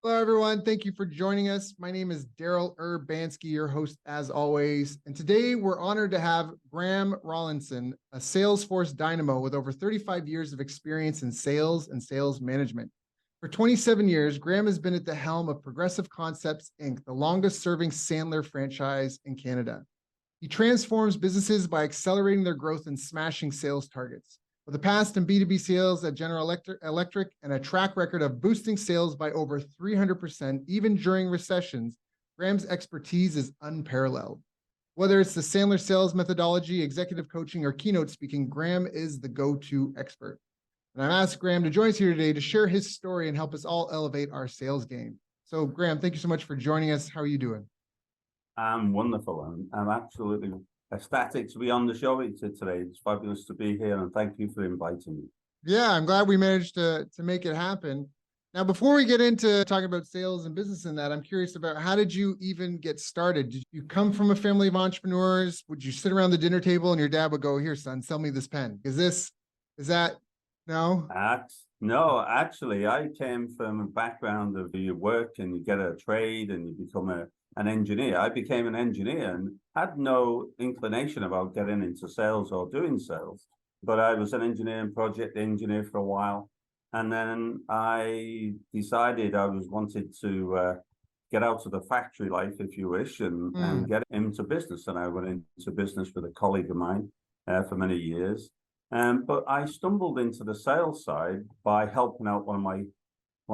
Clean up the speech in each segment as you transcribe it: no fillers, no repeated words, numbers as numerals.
Hello, everyone. Thank you for joining us. My name is Daryl Urbanski, your host, as always. And today we're honored to have Graham Rawlinson, a Salesforce dynamo with over 35 years of experience in sales and sales management. For 27 years, Graham has been at the helm of Progressive Concepts, Inc., the longest serving Sandler franchise in Canada. He transforms businesses by accelerating their growth and smashing sales targets. With a past in B2B sales at General Electric and a track record of boosting sales by over 300%, even during recessions, Graham's expertise is unparalleled. Whether it's the Sandler sales methodology, executive coaching, or keynote speaking, Graham is the go-to expert. And I've asked Graham to join us here today to share his story and help us all elevate our sales game. So, Graham, thank you so much for joining us. How are you doing? I'm wonderful. I'm absolutely ecstatic to be on the show today. It's fabulous to be here, and thank you for inviting me. Yeah, I'm glad we managed to make it happen. Now, before we get into talking about sales and business and that, I'm curious about how did you even get started? Did you come from a family of entrepreneurs? Would you sit around the dinner table and your dad would go, "Here, son, sell me this pen"? Is that no? No, actually, I came from a background of you work and you get a trade and you become an engineer. I became an engineer and had no inclination about getting into sales or doing sales. But I was an engineer and project engineer for a while. And then I decided I wanted to get out of the factory life, if you wish, and get into business. And I went into business with a colleague of mine for many years. But I stumbled into the sales side by helping out one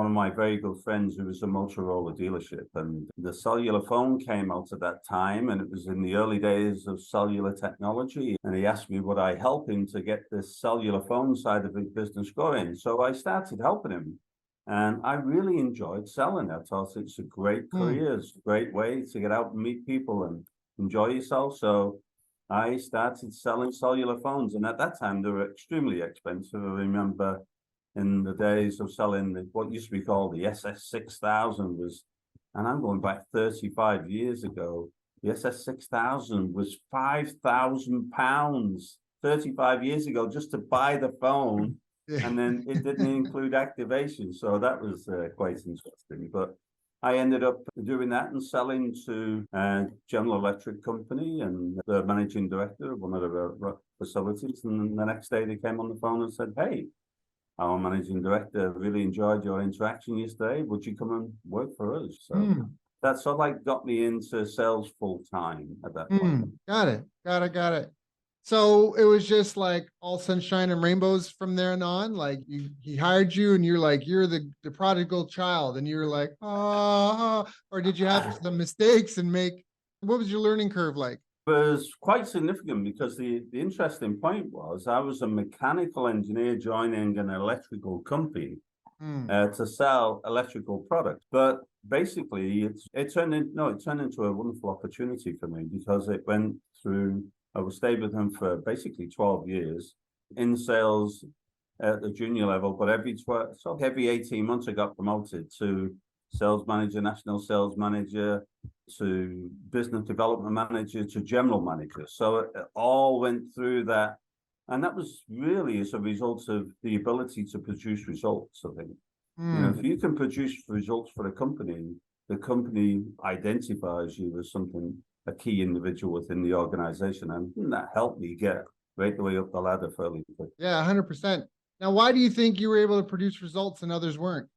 of my very good friends who was a Motorola dealership, and the cellular phone came out at that time, and it was in the early days of cellular technology. And he asked me would I help him to get this cellular phone side of his business going. So I started helping him, and I really enjoyed selling. I thought it's a great career, it's a great way to get out and meet people and enjoy yourself. So I started selling cellular phones, and at that time they were extremely expensive. I remember in the days of selling what used to be called the SS6000 was, and I'm going back 35 years ago, the SS6000 was £5,000 35 years ago just to buy the phone, and then it didn't include activation. So that was quite interesting. But I ended up doing that and selling to General Electric company and the managing director of one of the facilities. And the next day they came on the phone and said, "Hey, our managing director really enjoyed your interaction yesterday. Would you come and work for us?" So that sort of like got me into sales full time at that point. Got it. So it was just like all sunshine and rainbows from there and on. Like he hired you, and you're like you're the prodigal child, and you're like or did you have some mistakes and make? What was your learning curve like? It was quite significant because the interesting point was I was a mechanical engineer joining an electrical company to sell electrical products. But basically, it turned into a wonderful opportunity for me because it went through. I stayed with them for basically 12 years in sales at the junior level, but every 18 months I got promoted to sales manager, national sales manager, to business development manager, to general manager. So it all went through that. And that was really as a result of the ability to produce results, I think. If you can produce results for the company identifies you as a key individual within the organization. And that helped me get right the way up the ladder fairly quickly. Yeah, 100%. Now, why do you think you were able to produce results and others weren't?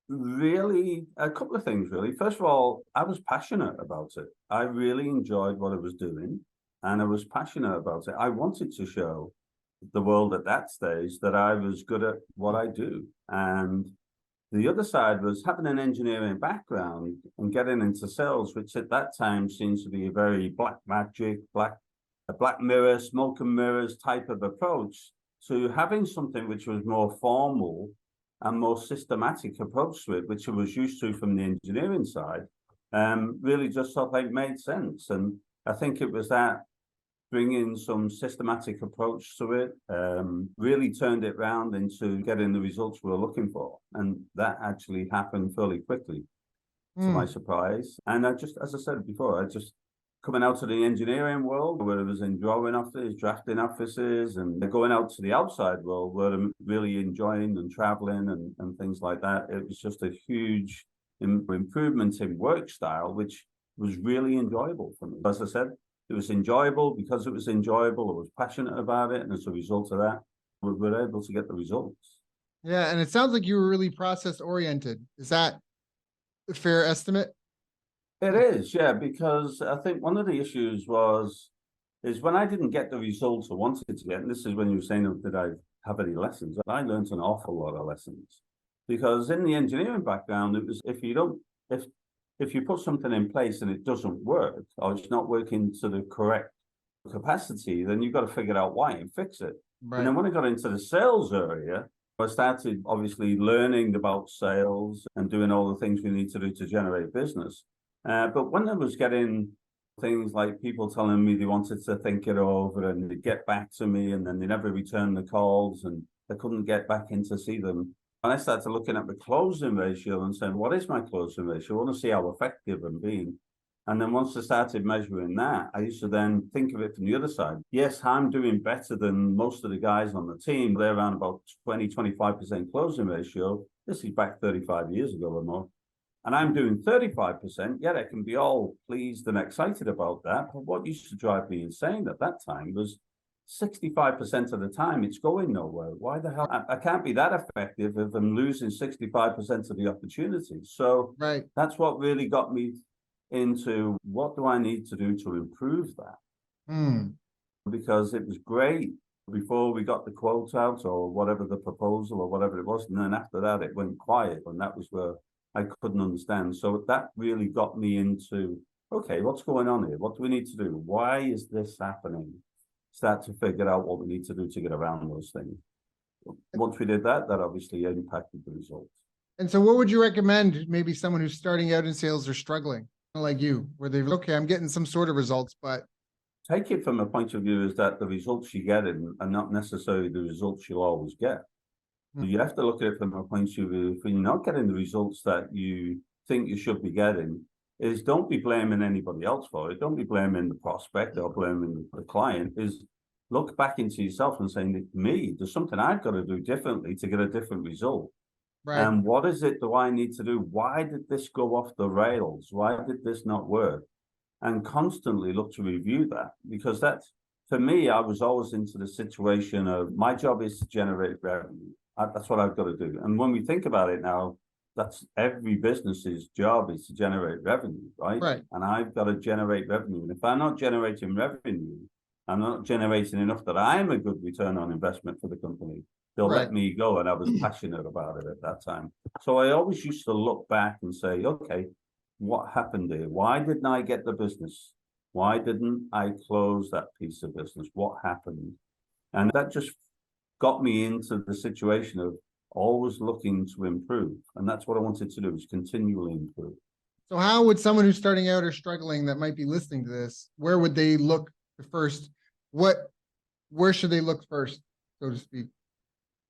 Really, a couple of things, really. First of all, I was passionate about it. I really enjoyed what I was doing, and I was passionate about it. I wanted to show the world at that stage that I was good at what I do. And the other side was having an engineering background and getting into sales, which at that time seems to be a very black magic, a black mirror, smoke and mirrors type of approach to having something which was more formal and more systematic approach to it, which I was used to from the engineering side, really just sort of like made sense. And I think it was that bringing some systematic approach to it, really turned it around into getting the results we were looking for. And that actually happened fairly quickly, to my surprise. And as I said before, coming out to the engineering world, where I was in drawing offices, drafting offices, and going out to the outside world where I'm really enjoying and traveling and things like that. It was just a huge improvement in work style, which was really enjoyable for me. As I said, it was enjoyable because it was enjoyable. I was passionate about it. And as a result of that, we were able to get the results. Yeah. And it sounds like you were really process oriented. Is that a fair estimate? It is, yeah, because I think one of the issues is when I didn't get the results I wanted to get, and this is when you were saying, did I have any lessons? I learned an awful lot of lessons. Because in the engineering background, it was if you put something in place and it doesn't work, or it's not working to the correct capacity, then you've got to figure out why and fix it. Right. And then when I got into the sales area, I started obviously learning about sales and doing all the things we need to do to generate business. But when I was getting things like people telling me they wanted to think it over and they'd get back to me and then they never returned the calls and I couldn't get back in to see them. And I started looking at the closing ratio and saying, what is my closing ratio? I want to see how effective I'm being. And then once I started measuring that, I used to then think of it from the other side. Yes, I'm doing better than most of the guys on the team. They're around about 20-25% closing ratio. This is back 35 years ago or more. And I'm doing 35%, yet I can be all pleased and excited about that. But what used to drive me insane at that time was 65% of the time it's going nowhere. Why the hell? I can't be that effective if I'm losing 65% of the opportunities. So Right. that's what really got me into what do I need to do to improve that? Because it was great before we got the quote out or whatever the proposal or whatever it was. And then after that, it went quiet. And that was where I couldn't understand. So that really got me into, okay, what's going on here? What do we need to do? Why is this happening? Start to figure out what we need to do to get around those things. Once we did that, that obviously impacted the results. And so what would you recommend maybe someone who's starting out in sales or struggling like you, where they've, okay, I'm getting some sort of results, but take it from a point of view is that the results you get are not necessarily the results you'll always get. You have to look at it from a point of view, if you're not getting the results that you think you should be getting, is don't be blaming anybody else for it. Don't be blaming the prospect or blaming the client. Is look back into yourself and saying, me, there's something I've got to do differently to get a different result. Right. And what is it do I need to do? Why did this go off the rails? Why did this not work? And constantly look to review that, because that's, for me, I was always into the situation of my job is to generate revenue. That's what I've got to do. And when we think about it now, that's every business's job is to generate revenue, right? Right. And I've got to generate revenue. And if I'm not generating revenue, I'm not generating enough that I'm a good return on investment for the company, they'll let me go. And I was passionate about it at that time. So I always used to look back and say, okay, what happened here? Why didn't I get the business? Why didn't I close that piece of business? What happened? And that just got me into the situation of always looking to improve. And that's what I wanted to do, is continually improve. So how would someone who's starting out or struggling that might be listening to this, where would they look first? Where should they look first, so to speak?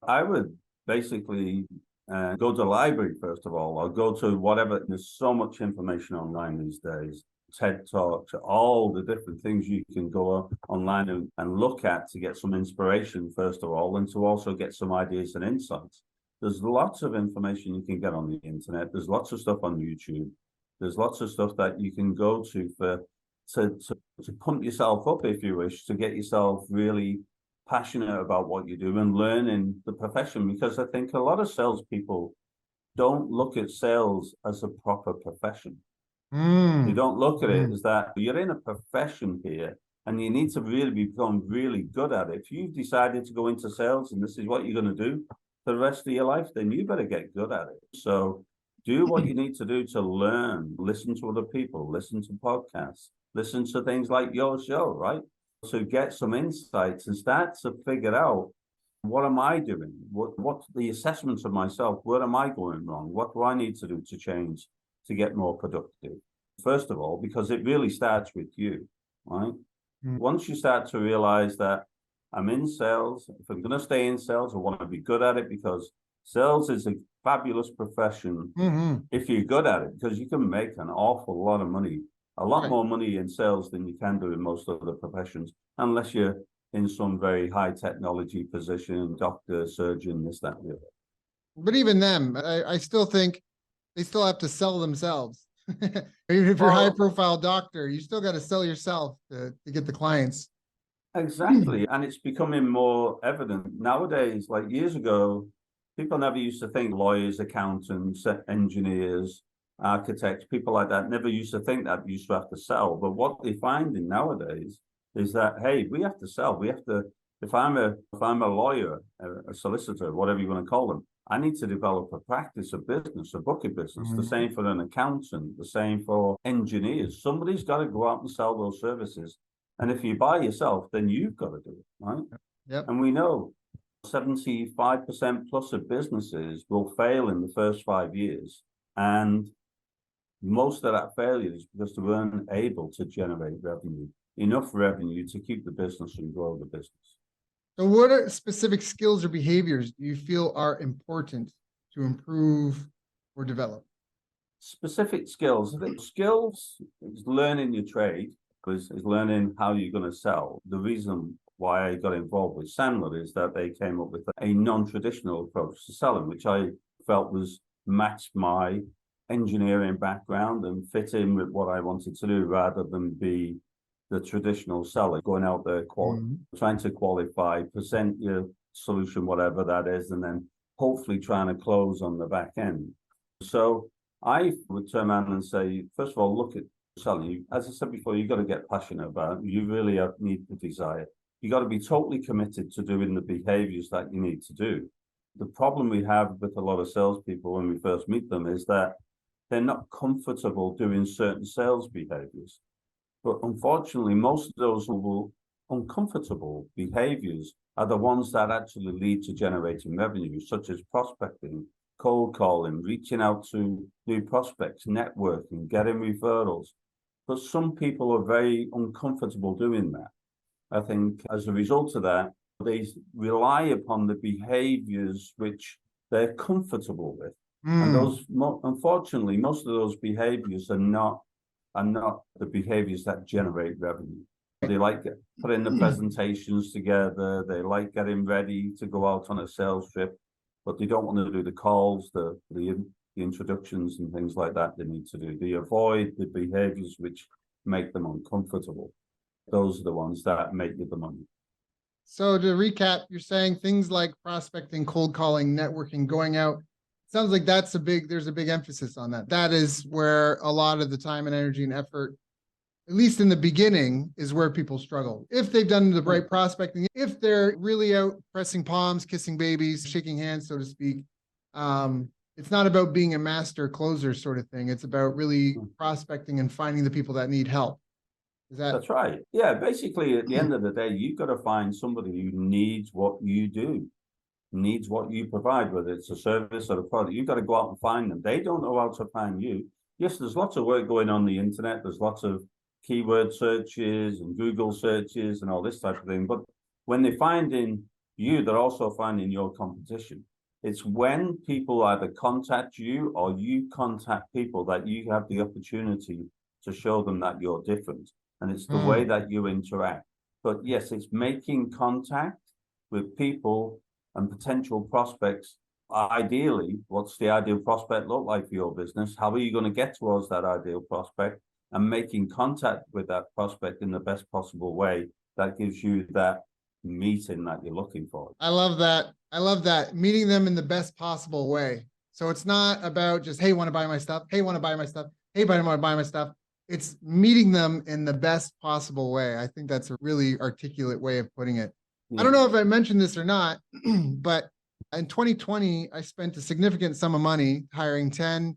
I would basically go to the library, first of all, or go to whatever. There's so much information online these days. TED Talks, all the different things you can go online and look at to get some inspiration, first of all, and to also get some ideas and insights. There's lots of information you can get on the internet. There's lots of stuff on YouTube. There's lots of stuff that you can go to pump yourself up, if you wish, to get yourself really passionate about what you do and learn in the profession. Because I think a lot of salespeople don't look at sales as a proper profession. You don't look at it as that you're in a profession here and you need to really become really good at it. If you've decided to go into sales and this is what you're going to do for the rest of your life, then you better get good at it. So do what you need to do to learn, listen to other people, listen to podcasts, listen to things like your show, right? So get some insights and start to figure out, what am I doing? What's the assessments of myself? Where am I going wrong? What do I need to do to change to get more productive? First of all, because it really starts with you, right? Once you start to realize that I'm in sales, if I'm going to stay in sales, I want to be good at it, because sales is a fabulous profession if you're good at it, because you can make an awful lot of money, a lot more money in sales than you can do in most other professions, unless you're in some very high technology position, doctor, surgeon, this, that, and the other. But even them, I still think they still have to sell themselves. Even if you're a high profile doctor, you still got to sell yourself to get the clients. Exactly. And it's becoming more evident nowadays. Like years ago, people never used to think lawyers, accountants, engineers, architects, people like that never used to think that you used to have to sell. But what they're finding nowadays is that, hey, we have to sell. We have to, if I'm a lawyer, a solicitor, whatever you want to call them, I need to develop a practice of business, a book of business. The same for an accountant, the same for engineers. Somebody's got to go out and sell those services. And if you buy yourself, then you've got to do it, right? Yep. And we know 75% plus of businesses will fail in the first 5 years. And most of that failure is because they weren't able to generate revenue, enough revenue to keep the business and grow the business. So what are specific skills or behaviors do you feel are important to improve or develop? Specific skills. I think skills is learning your trade, is learning how you're going to sell. The reason why I got involved with Sandler is that they came up with a non-traditional approach to selling, which I felt was matched my engineering background and fit in with what I wanted to do, rather than be the traditional seller, going out there, trying to qualify, present your solution, whatever that is, and then hopefully trying to close on the back end. So I would turn around and say, first of all, look at selling. As I said before, you've got to get passionate about it. You really need the desire. You got to be totally committed to doing the behaviors that you need to do. The problem we have with a lot of salespeople when we first meet them is that they're not comfortable doing certain sales behaviors. But unfortunately, most of those uncomfortable behaviors are the ones that actually lead to generating revenue, such as prospecting, cold calling, reaching out to new prospects, networking, getting referrals. But some people are very uncomfortable doing that. I think as a result of that, they rely upon the behaviors which they're comfortable with. And those, unfortunately, most of those behaviors are not the behaviors that generate revenue. They like putting the presentations together. They like getting ready to go out on a sales trip, but they don't want to do the calls, the introductions and things like that they need to do. They avoid the behaviors which make them uncomfortable. Those are the ones that make you the money. So to recap, you're saying things like prospecting, cold calling, networking, going out. Sounds like there's a big emphasis on that. That is where a lot of the time and energy and effort, at least in the beginning, is where people struggle. If they've done the right prospecting, if they're really out pressing palms, kissing babies, shaking hands, so to speak, it's not about being a master closer sort of thing. It's about really prospecting and finding the people that need help. That's right. Yeah, basically, at the end of the day, you've got to find somebody who needs what you do, needs what you provide, whether it's a service or a product. You've got to go out and find them. They don't know how to find you. Yes, there's lots of work going on the internet. There's lots of keyword searches and Google searches and all this type of thing. But when they're finding you, they're also finding your competition. It's when people either contact you or you contact people that you have the opportunity to show them that you're different. And it's the way that you interact. But yes, it's making contact with people and potential prospects. Ideally, what's the ideal prospect look like for your business? How are you going to get towards that ideal prospect? And making contact with that prospect in the best possible way that gives you that meeting that you're looking for. I love that. I love that. Meeting them in the best possible way. So it's not about just, hey, want to buy my stuff? Hey, want to buy my stuff? Hey, want to buy my stuff? It's meeting them in the best possible way. I think that's a really articulate way of putting it. Yeah. I don't know if I mentioned this or not, but in 2020, I spent a significant sum of money hiring 10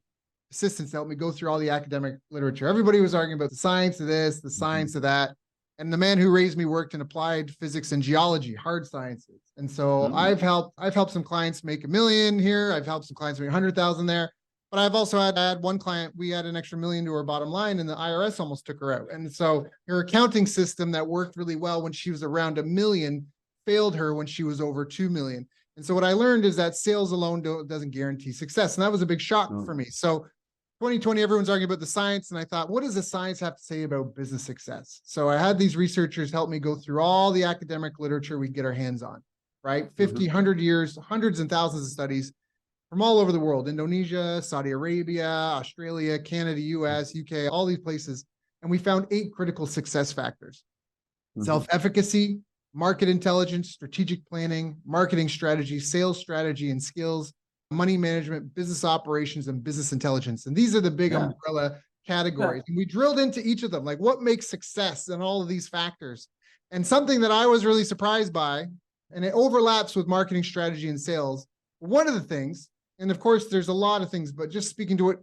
assistants to help me go through all the academic literature. Everybody was arguing about the science of this, the science of that. And the man who raised me worked in applied physics and geology, hard sciences. And so I've helped some clients make $1 million here. I've helped some clients make 100,000 there. But I've also had one client, we had an extra $1 million to her bottom line and the IRS almost took her out. And so her accounting system that worked really well when she was around $1 million failed her when she was over 2 million. And so what I learned is that sales alone doesn't guarantee success. And that was a big shock for me. So 2020, everyone's arguing about the science. And I thought, what does the science have to say about business success? So I had these researchers help me go through all the academic literature we get our hands on, right? 50, 100 years, hundreds and thousands of studies. For from all over the world, Indonesia, Saudi Arabia, Australia, Canada, US, UK, all these places. And we found 8 critical success factors: self-efficacy, market intelligence, strategic planning, marketing strategy, sales strategy and skills, money management, business operations, and business intelligence. And these are the big umbrella categories. And we drilled into each of them, like what makes success in all of these factors. And something that I was really surprised by, and it overlaps with marketing strategy and sales. One of the things, and of course, there's a lot of things, but just speaking to what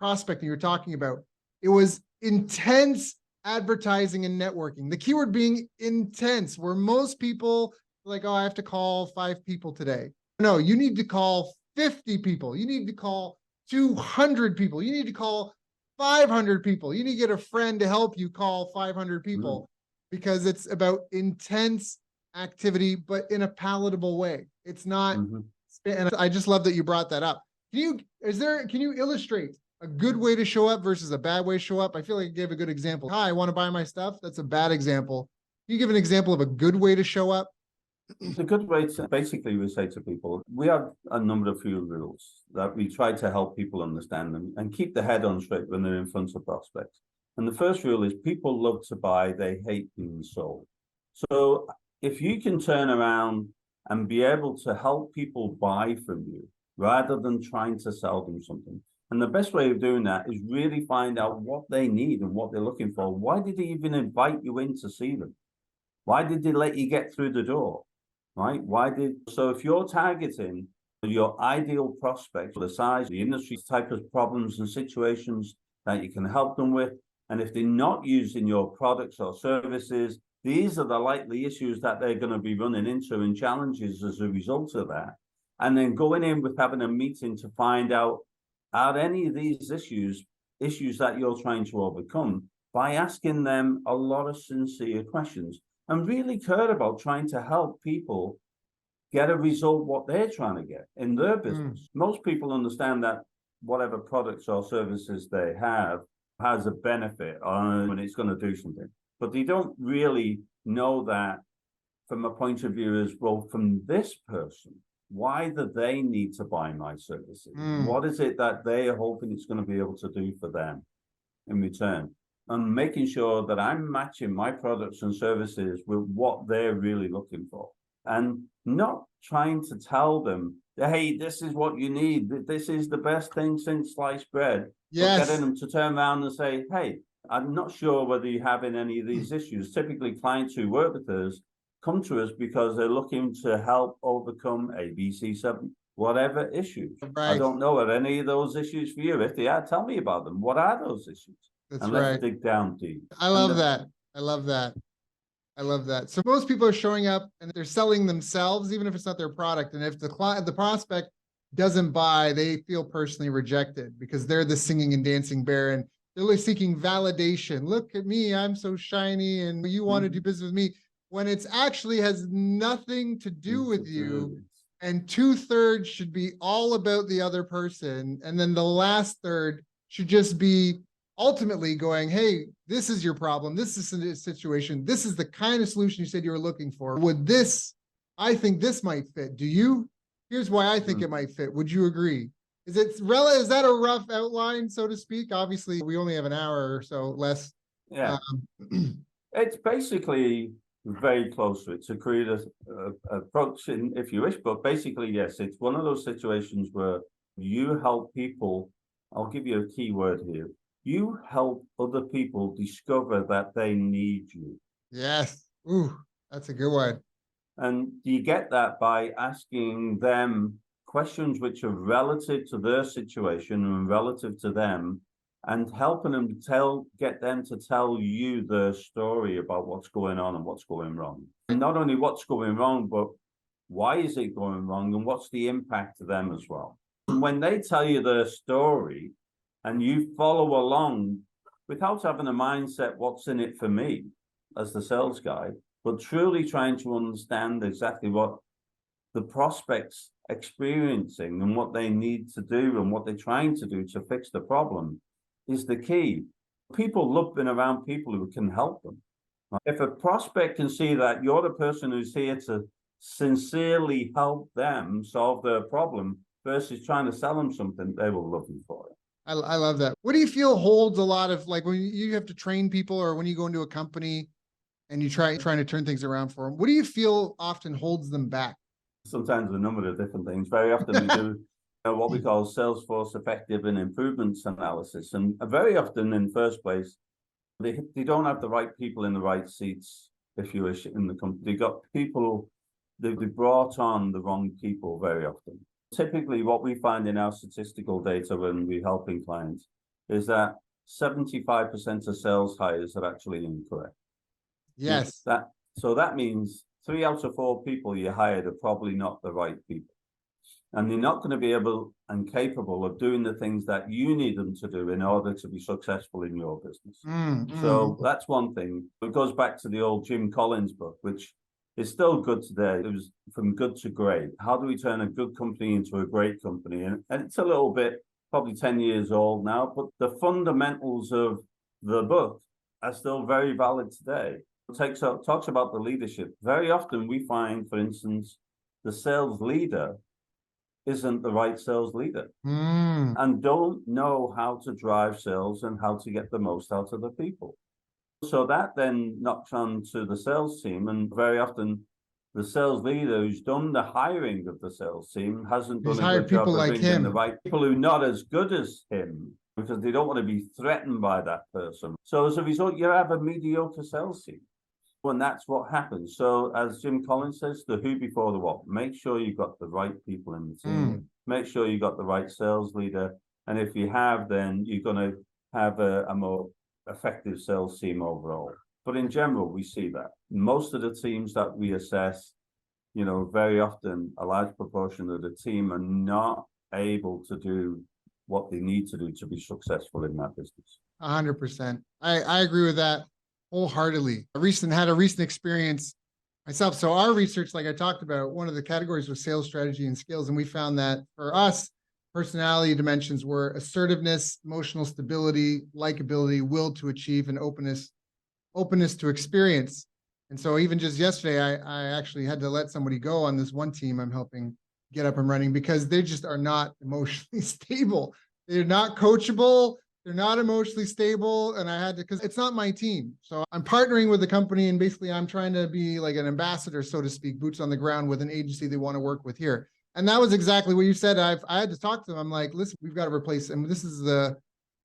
prospecting you're talking about, it was intense advertising and networking. The keyword being intense, where most people are like, oh, I have to call 5 people today. No, you need to call 50 people. You need to call 200 people. You need to call 500 people. You need to get a friend to help you call 500 people because it's about intense activity, but in a palatable way. It's not, and I just love that you brought that up. Can you illustrate a good way to show up versus a bad way to show up? I feel like I gave a good example. Hi, I want to buy my stuff. That's a bad example. Can you give an example of a good way to show up? The good way to basically, we say to people, we have a number of few rules that we try to help people understand them and keep the head on straight when they're in front of prospects. And the first rule is people love to buy, they hate being sold. So if you can turn around and be able to help people buy from you rather than trying to sell them something. And the best way of doing that is really find out what they need and what they're looking for. Why did they even invite you in to see them? Why did they let you get through the door? Right? So if you're targeting your ideal prospect, the size, the industry, type of problems and situations that you can help them with, and if they're not using your products or services, these are the likely issues that they're going to be running into and challenges as a result of that. And then going in with having a meeting to find out, are any of these issues that you're trying to overcome, by asking them a lot of sincere questions and really care about trying to help people get a result what they're trying to get in their business. Most people understand that whatever products or services they have has a benefit and it's going to do something, but they don't really know that from a point of view as well, from this person, why do they need to buy my services? What is it that they are hoping it's going to be able to do for them in return? And making sure that I'm matching my products and services with what they're really looking for. And not trying to tell them, hey, this is what you need. This is the best thing since sliced bread. Yes. But getting them to turn around and say, hey, I'm not sure whether you're having any of these issues. Typically, clients who work with us come to us because they're looking to help overcome A, B, C, 7, whatever issues. Right. I don't know what any of those issues for you. If they are, tell me about them. What are those issues? That's and let's dig down deep. I love that. I love that. I love that. So most people are showing up and they're selling themselves, even if it's not their product. And if the prospect doesn't buy, they feel personally rejected because they're the singing and dancing bear and they're seeking validation. Look at me, I'm so shiny, and you want to do business with me, when it's actually has nothing to do with you. And 2/3 should be all about the other person. And then the last third should just be ultimately going, hey, this is your problem. This is the situation. This is the kind of solution you said you were looking for. Would this, I think this might fit. Do you? Here's why I think it might fit. Would you agree? Is that a rough outline, so to speak? Obviously, we only have an hour or so less. Yeah. It's basically very close to it to create a approach, if you wish, but basically, yes, it's one of those situations where you help people. I'll give you a key word here. You help other people discover that they need you. Yes. Ooh, that's a good one. And you get that by asking them questions which are relative to their situation and relative to them, and helping them get them to tell you their story about what's going on and what's going wrong. And not only what's going wrong, but why is it going wrong and what's the impact to them as well. And when they tell you their story, and you follow along without having a mindset, what's in it for me as the sales guy, but truly trying to understand exactly what the prospect's experiencing and what they need to do and what they're trying to do to fix the problem is the key. People love being around people who can help them. If a prospect can see that you're the person who's here to sincerely help them solve their problem versus trying to sell them something, they will love you for it. I love that. What do you feel holds a lot of, like, when you have to train people, or when you go into a company and you trying to turn things around for them, what do you feel often holds them back? Sometimes a number of different things. Very often we do what we call Salesforce effective and improvements analysis. And very often, in the first place, they don't have the right people in the right seats, if you wish, in the company. They got people, they brought on the wrong people very often. Typically, what we find in our statistical data when we're helping clients is that 75% of sales hires are actually incorrect. Yes. So that means 3 out of 4 people you hired are probably not the right people. And they're not going to be able and capable of doing the things that you need them to do in order to be successful in your business. So that's one thing. It goes back to the old Jim Collins book, which is still good today. It was From Good to Great. How do we turn a good company into a great company? And it's a little bit, probably 10 years old now, but the fundamentals of the book are still very valid today. It talks about the leadership. Very often we find, for instance, the sales leader isn't the right sales leader and don't know how to drive sales and how to get the most out of the people. So that then knocks on to the sales team, and very often the sales leader who's done the hiring of the sales team hasn't done a good job of bringing the right people who are not as good as him, because they don't want to be threatened by that person. So as a result, you have a mediocre sales team. And that's what happens. So as Jim Collins says, the who before the what. Make sure you've got the right people in the team. Make sure you've got the right sales leader. And if you have, then you're going to have a more effective sales team overall. But in general, we see that most of the teams that we assess, very often a large proportion of the team are not able to do what they need to do to be successful in that business. 100%. I agree with that wholeheartedly. I had a recent experience myself. So our research, like I talked about, one of the categories was sales strategy and skills. And we found that for us, personality dimensions were assertiveness, emotional stability, likability, will to achieve, and openness to experience. And so even just yesterday, I actually had to let somebody go on this one team I'm helping get up and running, because they just are not emotionally stable. They're not coachable. They're not emotionally stable. And I had to, because it's not my team. So I'm partnering with the company, and basically I'm trying to be like an ambassador, so to speak, boots on the ground with an agency they want to work with here. And that was exactly what you said. I had to talk to them. I'm like, listen, we've got to replace them. This is the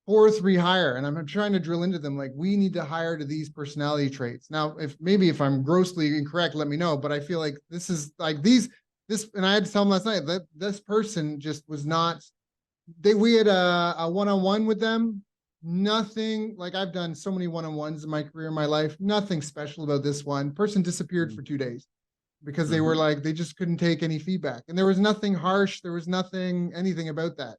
4th rehire. And I'm trying to drill into them. Like, we need to hire to these personality traits. Now, if I'm grossly incorrect, let me know. But I feel like this is like and I had to tell them last night that this person just was not, we had a one-on-one with them. Nothing, like, I've done so many one-on-ones in my career, in my life, nothing special about this one. Person disappeared for 2 days because they were like, they just couldn't take any feedback. And there was nothing harsh. There was anything about that.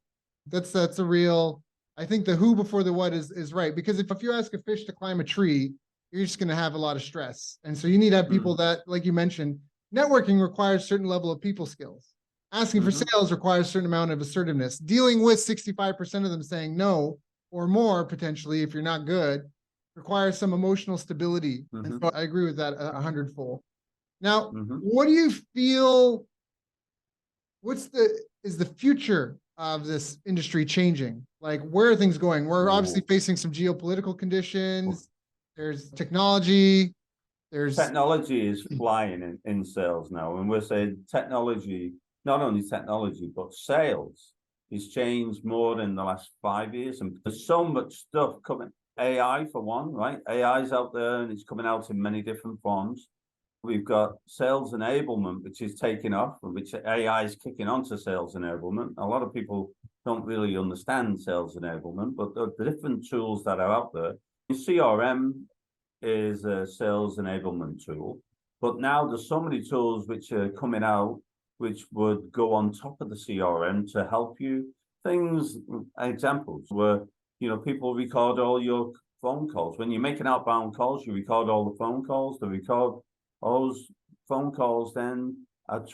That's a real, I think the who before the what is right. Because if you ask a fish to climb a tree, you're just going to have a lot of stress. And so you need to have people that, like you mentioned, networking requires a certain level of people skills. Asking for sales requires a certain amount of assertiveness. Dealing with 65% of them saying no or more, potentially, if you're not good, requires some emotional stability. And so I agree with that 100-fold. Now, what do you feel, is the future of this industry changing? Like, where are things going? We're obviously facing some geopolitical conditions. There's technology. Technology is flying in sales now. And we're saying technology, not only technology, but sales has changed more in the last 5 years. And there's so much stuff coming. AI, for one, right? AI is out there, and it's coming out in many different forms. We've got sales enablement, which is taking off, which AI is kicking onto sales enablement. A lot of people don't really understand sales enablement, but the different tools that are out there. CRM is a sales enablement tool, but now there's so many tools which are coming out which would go on top of the CRM to help you. Examples where, people record all your phone calls. When you're making outbound calls, you record all the phone calls. They record those phone calls, then are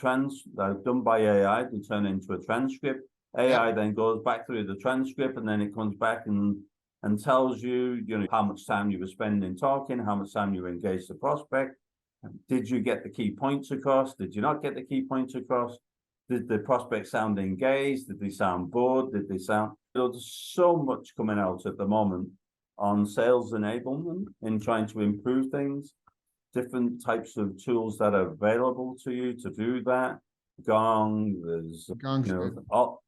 done by AI. They turn into a transcript. AI then goes back through the transcript, and then it comes back and tells you, how much time you were spending talking, how much time you engaged the prospect. Did you get the key points across? Did you not get the key points across? Did the prospect sound engaged? Did they sound bored? Did they sound, there's so much coming out at the moment on sales enablement in trying to improve things, different types of tools that are available to you to do that. Gong, there's, Gong's good.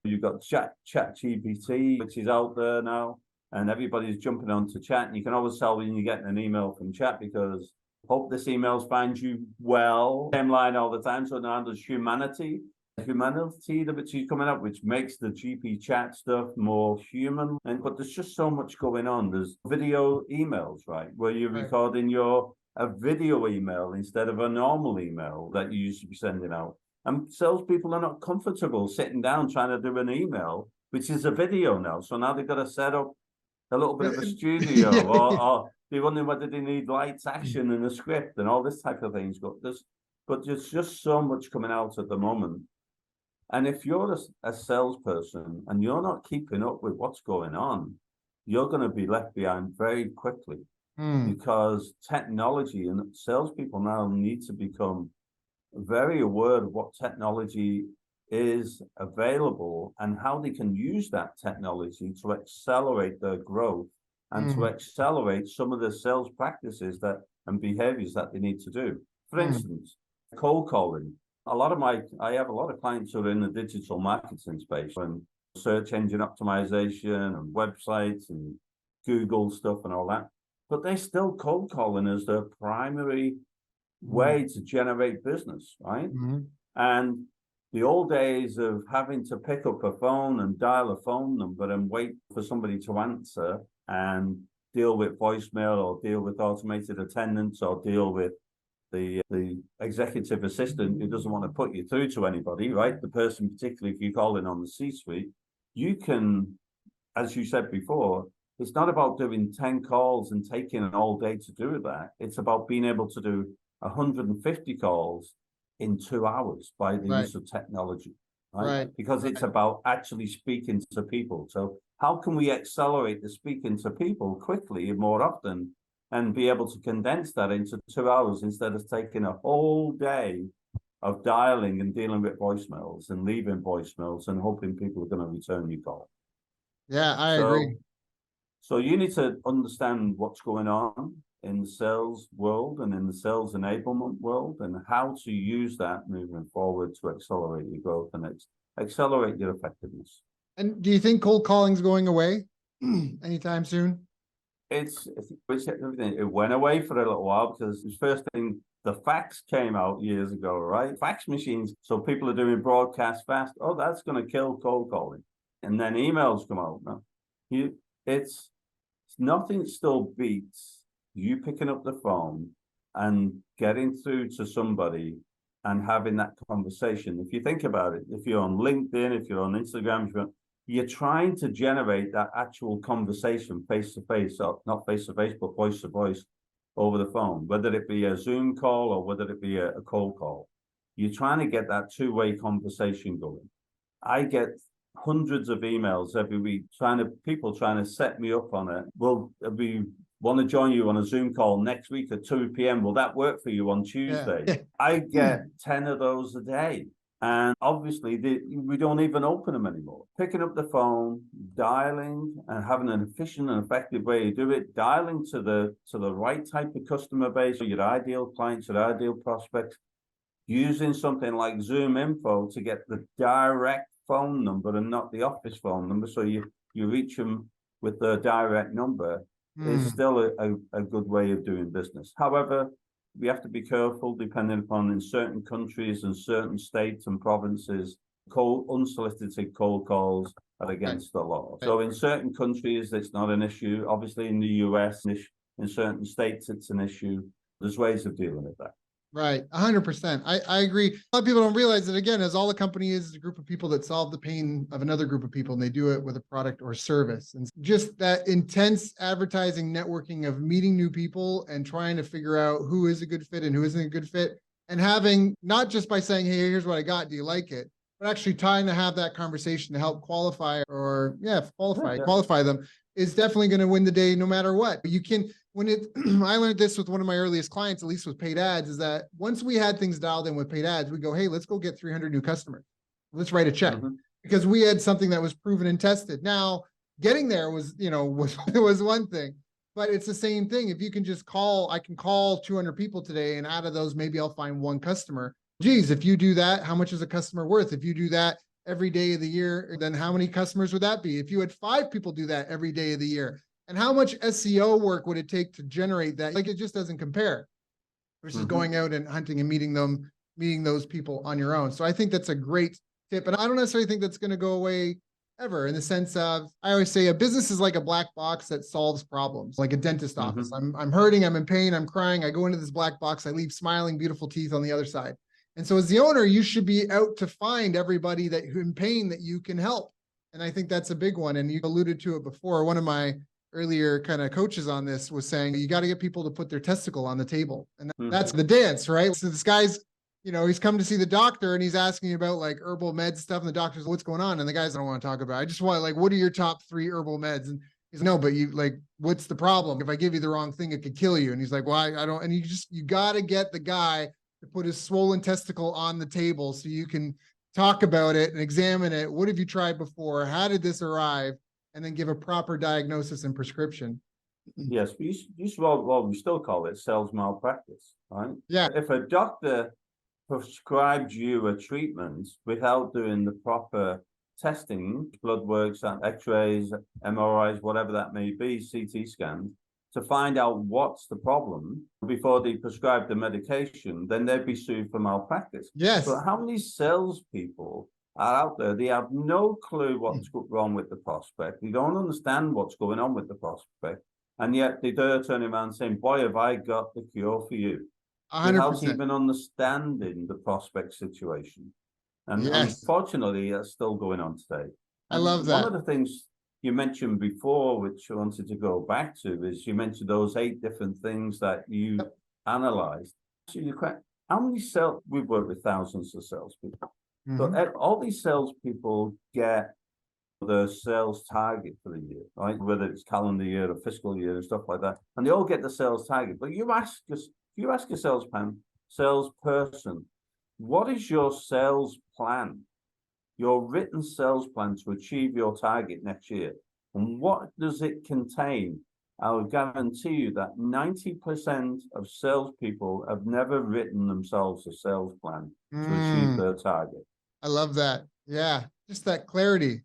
you've got chat GPT, which is out there now, and everybody's jumping onto chat. And you can always tell when you're getting an email from chat because hope this email's finds you well. Same line all the time. So now there's humanity that she's coming up, which makes the GP chat stuff more human. But there's just so much going on. There's video emails, right, where you're recording a video email instead of a normal email that you used to be sending out. And salespeople are not comfortable sitting down trying to do an email, which is a video now. So now they've got to set up a little bit of a studio, Yeah. or they're wondering whether they need lights, action, and a script, and all this type of things. But there's just so much coming out at the moment. And if you're a salesperson and you're not keeping up with what's going on, you're going to be left behind very quickly. Because technology and salespeople now need to become very aware of what technology is available and how they can use that technology to accelerate their growth and to accelerate some of the sales practices and behaviors that they need to do. For instance, cold calling. I have a lot of clients who are in the digital marketing space and search engine optimization and websites and Google stuff and all that. But they're still cold calling as their primary way to generate business, right? And the old days of having to pick up a phone and dial a phone number and wait for somebody to answer and deal with voicemail or deal with automated attendance or deal with the executive assistant who doesn't want to put you through to anybody, right? The person, particularly if you're calling on the C-suite, you can, as you said before, it's not about doing 10 calls and taking an all day to do that. It's about being able to do 150 calls in 2 hours by the use of technology, right? Because it's about actually speaking to people. So how can we accelerate the speaking to people quickly and more often and be able to condense that into 2 hours instead of taking a whole day of dialing and dealing with voicemails and leaving voicemails and hoping people are going to return your call? Yeah, I agree. So you need to understand what's going on in the sales world and in the sales enablement world and how to use that moving forward to accelerate your growth and accelerate your effectiveness. And do you think cold calling's going away anytime soon? It's everything. It went away for a little while because the first thing, the fax came out years ago, right? Fax machines. So people are doing broadcast fast. Oh, that's going to kill cold calling. And then emails come out. No, it's nothing still beats you picking up the phone and getting through to somebody and having that conversation. If you think about it, if you're on LinkedIn, if you're on Instagram, you're trying to generate that actual conversation face to face, or not face to face, but voice to voice over the phone, whether it be a Zoom call or whether it be a cold call. You're trying to get that two-way conversation going. I get hundreds of emails every week people trying to set me up on it. We want to join you on a Zoom call next week at 2 p.m. Will that work for you on Tuesday? Yeah. I get 10 of those a day. And obviously, we don't even open them anymore. Picking up the phone, dialing, and having an efficient and effective way to do it, dialing to the right type of customer base, your ideal clients, your ideal prospects, using something like Zoom Info to get the direct phone number and not the office phone number, so you reach them with the direct number is still a good way of doing business. However, we have to be careful depending upon in certain countries and certain states and provinces, unsolicited cold calls are against the law. So in certain countries, it's not an issue. Obviously in the US, in certain states, it's an issue. There's ways of dealing with that. Right. 100%. I agree. A lot of people don't realize that, again, as all a company is a group of people that solve the pain of another group of people, and they do it with a product or service. And just that intense advertising networking of meeting new people and trying to figure out who is a good fit and who isn't a good fit, and having, not just by saying, hey, here's what I got, do you like it? But actually trying to have that conversation to help qualify them is definitely going to win the day no matter what. You can, I learned this with one of my earliest clients, at least with paid ads, is that once we had things dialed in with paid ads, we go, hey, let's go get 300 new customers. let's write a check, because we had something that was proven and tested. Now, getting there was, was one thing, but it's the same thing. If you can just I can call 200 people today, and out of those, maybe I'll find one customer. Geez, if you do that, how much is a customer worth? If you do that every day of the year, then how many customers would that be? If you had 5 people do that every day of the year, and how much SEO work would it take to generate that? Like, it just doesn't compare versus going out and hunting and meeting those people on your own. So I think that's a great tip. And I don't necessarily think that's going to go away ever, in the sense of, I always say a business is like a black box that solves problems, like a dentist office. I'm hurting, I'm in pain, I'm crying. I go into this black box, I leave smiling, beautiful teeth on the other side. And so as the owner, you should be out to find everybody that in pain that you can help. And I think that's a big one. And you alluded to it before. One of my earlier kind of coaches on this was saying, you got to get people to put their testicle on the table. And that's the dance, right? So this guy's, he's come to see the doctor and he's asking about like herbal meds stuff. And the doctor's, what's going on? And the guys, I don't want to talk about it. I just want, like, what are your top 3 herbal meds? And he's like, no, but what's the problem? If I give you the wrong thing, it could kill you. And he's like, well, I don't. And you got to get the guy to put his swollen testicle on the table so you can talk about it and examine it. What have you tried before? How did this arrive? And then give a proper diagnosis and prescription. Yes, well, we still call it sales malpractice, right? Yeah. If a doctor prescribed you a treatment without doing the proper testing, blood works, x-rays, MRIs, whatever that may be, CT scans, to find out what's the problem before they prescribe the medication, then they'd be sued for malpractice. Yes. But how many salespeople are out there? They have no clue what's wrong with the prospect. They don't understand what's going on with the prospect. And yet they dare turn around and saying, boy, have I got the cure for you. 100%. Without even understanding the prospect situation. And unfortunately, that's still going on today. I love that. One of the things you mentioned before, which I wanted to go back to, is you mentioned those 8 different things that you analyzed. So how many we've worked with thousands of salespeople. So all these salespeople get the sales target for the year, right? Whether it's calendar year or fiscal year and stuff like that. And they all get the sales target. But you ask a salesperson, what is your sales plan? Your written sales plan to achieve your target next year. And what does it contain? I will guarantee you that 90% of salespeople have never written themselves a sales plan to achieve their target. I love that. Yeah, just that clarity,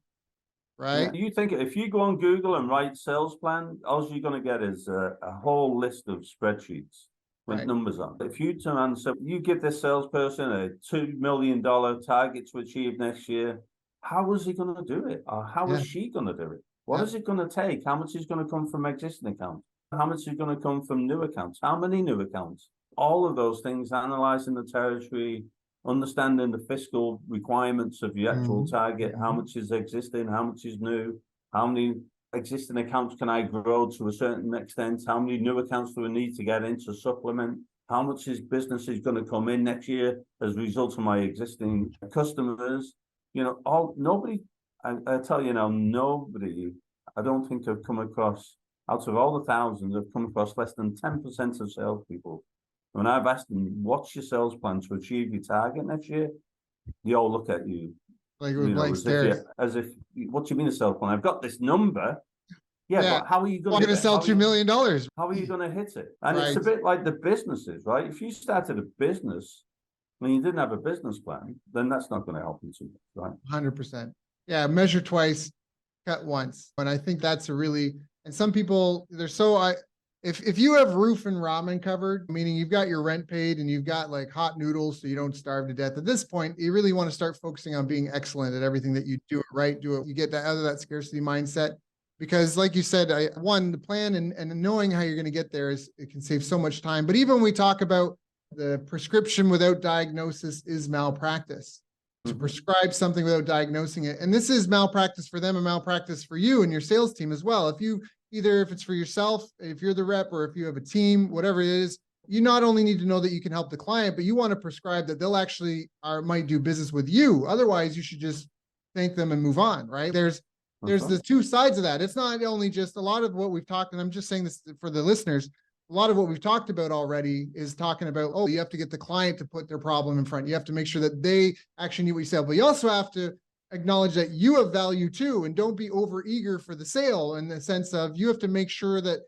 right? Yeah. You think if you go on Google and write sales plan, all you're going to get is a whole list of spreadsheets with numbers on. If you turn around and say, you give this salesperson a $2 million target to achieve next year, how is he going to do it? Or how is she going to do it? What is it going to take? How much is going to come from existing accounts? How much is going to come from new accounts? How many new accounts? All of those things, analyzing the territory, understanding the fiscal requirements of the actual target, how much is existing, how much is new, how many existing accounts can I grow to a certain extent, how many new accounts do we need to get in to supplement, how much is business is going to come in next year as a result of my existing customers. Nobody, I tell you now, nobody, I don't think I've come across, out of all the thousands, I've come across less than 10% of salespeople. When I've asked them, what's your sales plan to achieve your target next year? They all look at you. Like with blank stares. As if, what do you mean a sales plan? I've got this number. Yeah, but how are you going to sell $2 million? How are you going to hit it? And it's a bit like the businesses, right? If you started a business when you didn't have a business plan, then that's not going to help you too much, right? 100%. Yeah, measure twice, cut once. And I think that's and some people, if you have roof and ramen covered, meaning you've got your rent paid and you've got like hot noodles so you don't starve to death, at this point, you really want to start focusing on being excellent at everything that you do. You get out of that scarcity mindset. Because like you said, the plan and knowing how you're going to get there it can save so much time. But even when we talk about the prescription without diagnosis is malpractice. To prescribe something without diagnosing it. And this is malpractice for them and malpractice for you and your sales team as well. If it's for yourself, if you're the rep, or if you have a team, whatever it is, you not only need to know that you can help the client, but you want to prescribe that they'll actually might do business with you. Otherwise, you should just thank them and move on, right? There's the 2 sides of that. It's not only just a lot of what we've talked, and I'm just saying this for the listeners, a lot of what we've talked about already is talking about, oh, you have to get the client to put their problem in front. You have to make sure that they actually need what you sell, but you also have to acknowledge that you have value too, and don't be over eager for the sale, in the sense of you have to make sure that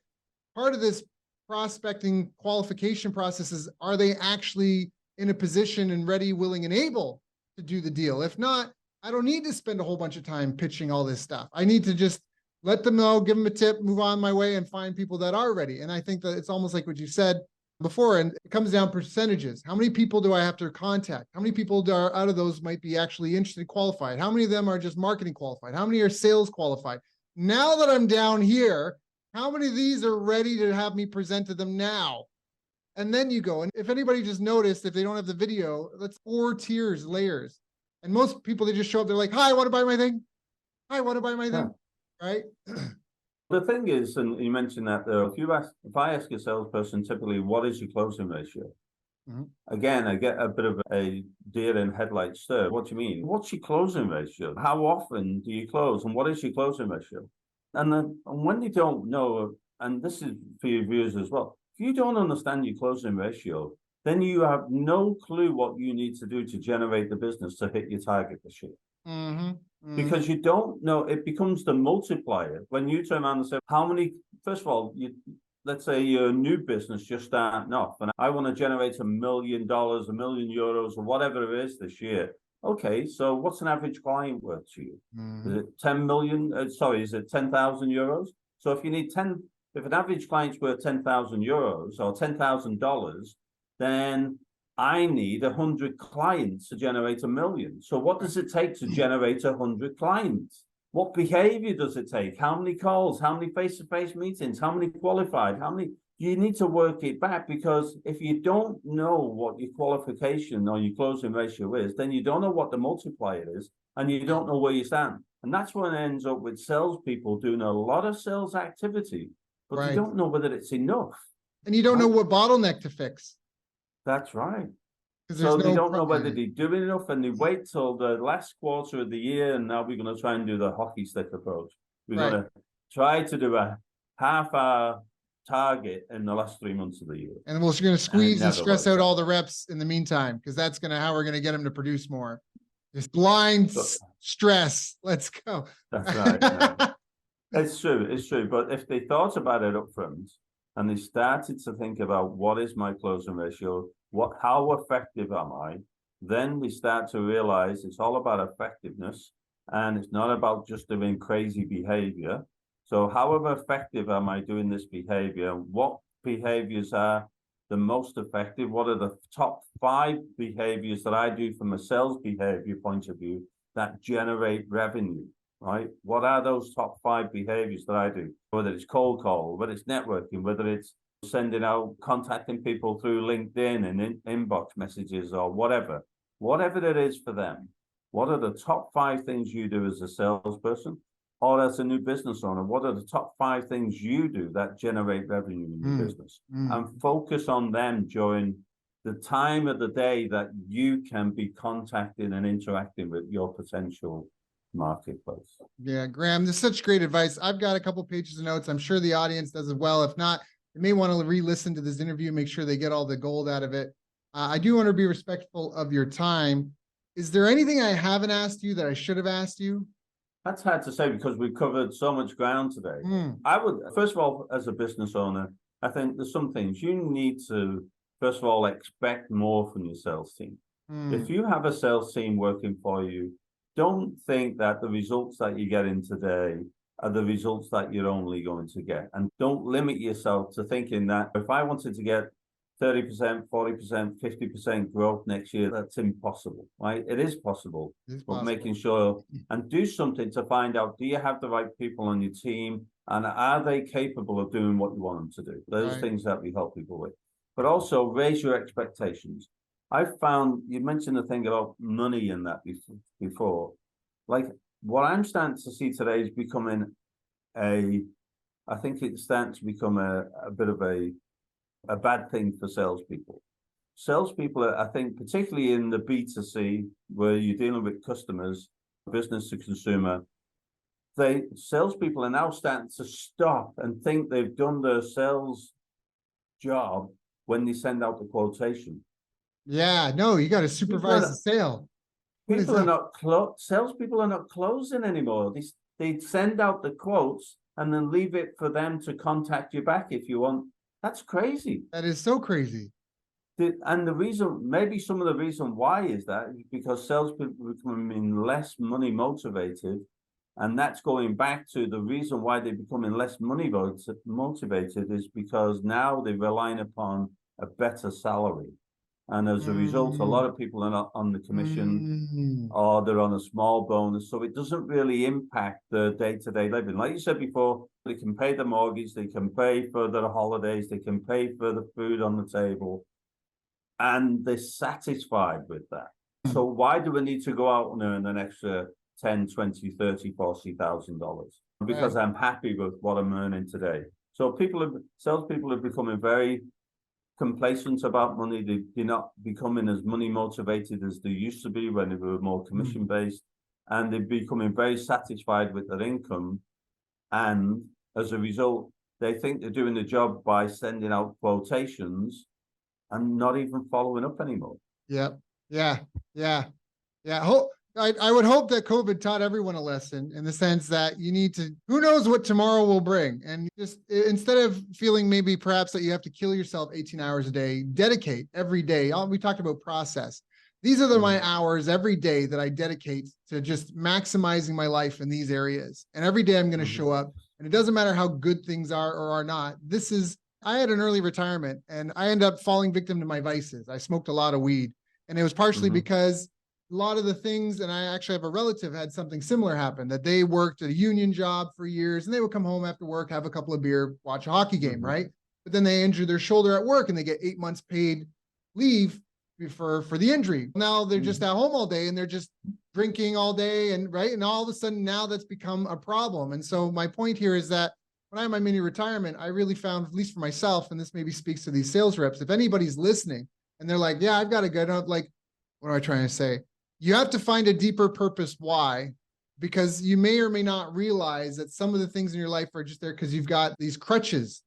part of this prospecting qualification process is, are they actually in a position and ready, willing, and able to do the deal? If not, I don't need to spend a whole bunch of time pitching all this stuff. I need to just let them know, give them a tip, move on my way, and find people that are ready. And I think that it's almost like what you said before, and it comes down percentages. How many people do I have to contact? How many people are out of those might be actually interested, qualified? How many of them are just marketing qualified? How many are sales qualified? Now that I'm down here, how many of these are ready to have me present to them now? And then you go, and if anybody just noticed, if they don't have the video, that's 4 tiers, layers. And most people, they just show up, they're like, hi, I want to buy my thing. Hi, I want to buy my thing. Right? The thing is, and you mentioned that though, if I ask a salesperson typically, what is your closing ratio? Again, I get a bit of a deer in headlights stir. What do you mean? What's your closing ratio? How often do you close? And what is your closing ratio? And when you don't know, and this is for your viewers as well, if you don't understand your closing ratio, then you have no clue what you need to do to generate the business to hit your target this year. Because you don't know, it becomes the multiplier. When you turn around and say, how many, first of all, let's say you're a new business just starting off, and I want to generate $1 million, €1 million, or whatever it is this year. Okay, so what's an average client worth to you? Is it 10 million? Is it 10,000 euros? So if you need if an average client's worth 10,000 euros or $10,000, then I need 100 clients to generate 1 million. So what does it take to generate 100 clients? What behavior does it take? How many calls? How many face-to-face meetings? How many qualified? How many? You need to work it back, because if you don't know what your qualification or your closing ratio is, then you don't know what the multiplier is, and you don't know where you stand. And that's when it ends up with salespeople doing a lot of sales activity, but they don't know whether it's enough. And you don't know what bottleneck to fix. That's right. So they don't know whether they're doing enough, and they wait till the last quarter of the year, and now we're going to try and do the hockey stick approach. We're going to try to do a half-hour target in the last 3 months of the year. And we're going to squeeze and stress out all the reps in the meantime, because that's how we're going to get them to produce more. Just blind stress. Let's go. That's right. It's true. But if they thought about it up front, and they started to think about, what is my closing ratio? How effective am I? Then they start to realize it's all about effectiveness, and it's not about just doing crazy behavior. So however effective am I doing this behavior? What behaviors are the most effective? What are the top 5 behaviors that I do from a sales behavior point of view that generate revenue, right? What are those top 5 behaviors that I do? Whether it's cold call, whether it's networking, whether it's contacting people through LinkedIn and inbox messages, or whatever it is for them. What are the top 5 things you do as a salesperson or as a new business owner? What are the top 5 things you do that generate revenue in your business? And focus on them during the time of the day that you can be contacting and interacting with your potential marketplace. Yeah, Graham, this is such great advice. I've got a couple pages of notes. I'm sure the audience does as well. If not, they may want to re-listen to this interview, make sure they get all the gold out of it. I do want to be respectful of your time. Is there anything I haven't asked you that I should have asked you? That's hard to say, because we've covered so much ground today. I would, first of all, as a business owner, I think there's some things you need to, first of all, expect more from your sales team. If you have a sales team working for you, don't think that the results that you're getting today are the results that you're only going to get. And don't limit yourself to thinking that if I wanted to get 30%, 40%, 50% growth next year, that's impossible, right? It is possible. But making sure and do something to find out, do you have the right people on your team, and are they capable of doing what you want them to do? Those things that we help people with. But also raise your expectations. I've found, you mentioned the thing about money in that before. Like, what I'm starting to see today is becoming I think it's starting to become a bit of a bad thing for salespeople. Salespeople, I think, particularly in the B2C, where you're dealing with customers, business to consumer, salespeople are now starting to stop and think they've done their sales job when they send out the quotation. Yeah, no, you got to People supervise the are, sale. What is people are that? not salespeople are not closing anymore. They send out the quotes and then leave it for them to contact you back if you want. That's crazy. That is so crazy. And the reason, maybe some of the reason why is that is because salespeople are becoming less money motivated. And that's going back to the reason why they're becoming less money motivated is because now they're relying upon a better salary. And as a result, a lot Mm, of people are not on the commission mm, or they're on a small bonus. So it doesn't really impact the day-to-day living. Like you said before, they can pay the mortgage, they can pay for their holidays, they can pay for the food on the table, and they're satisfied with that. So why do we need to go out and earn an extra 10, 20, 30, $40,000? Because right. I'm happy with what I'm earning today. So salespeople are becoming very complacent about money. They're not becoming as money motivated as they used to be when they were more Mm, commission based, and they're becoming very satisfied with their income. And as a result, they think they're doing the job by sending out quotations and not even following up anymore. yep. Yeah. Yeah. Yeah. I would hope that COVID taught everyone a lesson in the sense that you need to, who knows what tomorrow will bring. And just instead of feeling maybe perhaps that you have to kill yourself 18 hours a day, dedicate every day. We talked about process. These are my hours every day that I dedicate to just maximizing my life in these areas. And every day I'm going to show up, and it doesn't matter how good things are or are not. I had an early retirement and I ended up falling victim to my vices. I smoked a lot of weed, and it was partially because a lot of the things, and I actually have a relative had something similar happen, that they worked a union job for years and they would come home after work, have a couple of beer, watch a hockey game, right? But then they injure their shoulder at work and they get 8 months paid leave for the injury. Now they're just at home all day and they're just drinking all day, and right. And all of a sudden now that's become a problem. And so my point here is that when I had my mini retirement, I really found, at least for myself, and this maybe speaks to these sales reps, if anybody's listening and they're like, yeah, I've got to go, like, what am I trying to say? You have to find a deeper purpose why, because you may or may not realize that some of the things in your life are just there because you've got these crutches,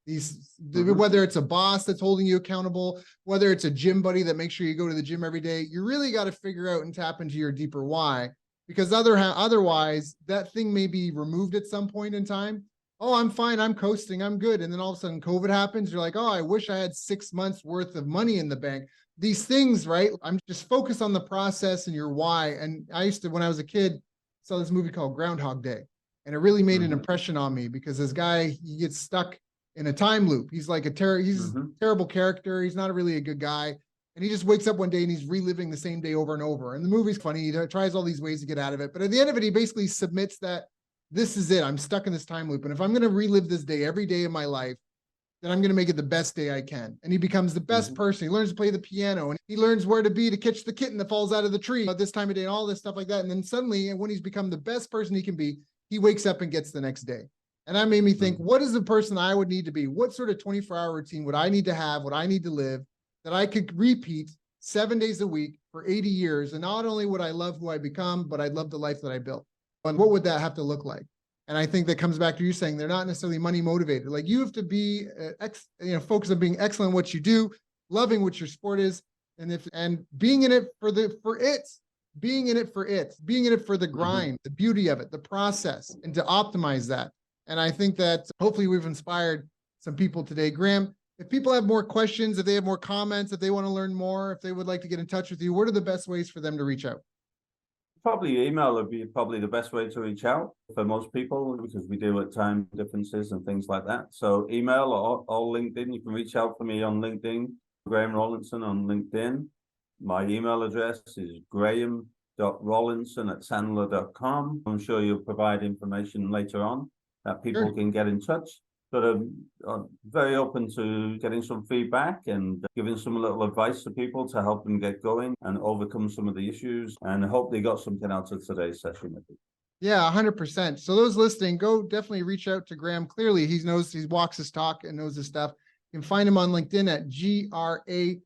whether it's a boss that's holding you accountable, whether it's a gym buddy that makes sure you go to the gym every day. You really got to figure out and tap into your deeper why, because otherwise that thing may be removed at some point in time. Oh, I'm fine, I'm coasting, I'm good. And then all of a sudden COVID happens. You're like, oh, I wish I had 6 months worth of money in the bank. These things, right? I'm just focused on the process and your why. And I used to, when I was a kid, saw this movie called Groundhog Day, and it really made an impression on me because this guy, he gets stuck in a time loop. He's like he's a terrible character. He's not really a good guy. And he just wakes up one day and he's reliving the same day over and over. And the movie's funny. He tries all these ways to get out of it. But at the end of it, he basically submits that this is it. I'm stuck in this time loop. And if I'm going to relive this day every day of my life, then I'm going to make it the best day I can. And he becomes the best person. He learns to play the piano and he learns where to be to catch the kitten that falls out of the tree at this time of day and all this stuff like that. And then suddenly, when he's become the best person he can be, he wakes up and gets the next day. And that made me think, what is the person I would need to be? What sort of 24-hour routine would I need to have, what I need to live, that I could repeat 7 days a week for 80 years? And not only would I love who I become, but I'd love the life that I built. And what would that have to look like? And I think that comes back to you saying they're not necessarily money motivated. Like you have to be, focus on being excellent in what you do, loving what your sport is, and being in it being in it for the grind, the beauty of it, the process, and to optimize that. And I think that hopefully we've inspired some people today. Graham, if people have more questions, if they have more comments, if they want to learn more, if they would like to get in touch with you, what are the best ways for them to reach out? Probably email would be probably the best way to reach out for most people because we deal with time differences and things like that. So email or LinkedIn. You can reach out for me on LinkedIn, Graham Rawlinson on LinkedIn. My email address is graham.rawlinson@sandler.com. I'm sure you'll provide information later on that people can get in touch. But I'm very open to getting some feedback and giving some little advice to people to help them get going and overcome some of the issues. And I hope they got something out of today's session. Yeah, 100%. So those listening, go definitely reach out to Graham. Clearly, he walks his talk and knows his stuff. You can find him on LinkedIn at GRAHAM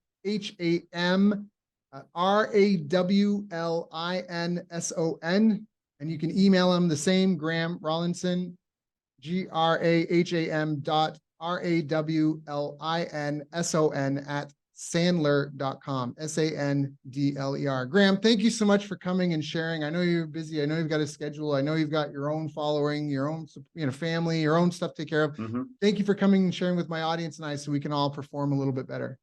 RAWLINSON. And you can email him the same, Graham Rawlinson, GRAHAM Rawlinson at Sandler.com, Sandler. Graham, thank you so much for coming and sharing. I know you're busy. I know you've got a schedule. I know you've got your own following, your own family, your own stuff to take care of. Thank you for coming and sharing with my audience and I so we can all perform a little bit better.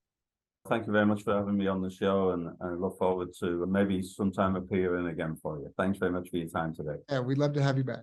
Thank you very much for having me on the show, and I look forward to maybe sometime appearing again for you. Thanks very much for your time today. Yeah, we'd love to have you back.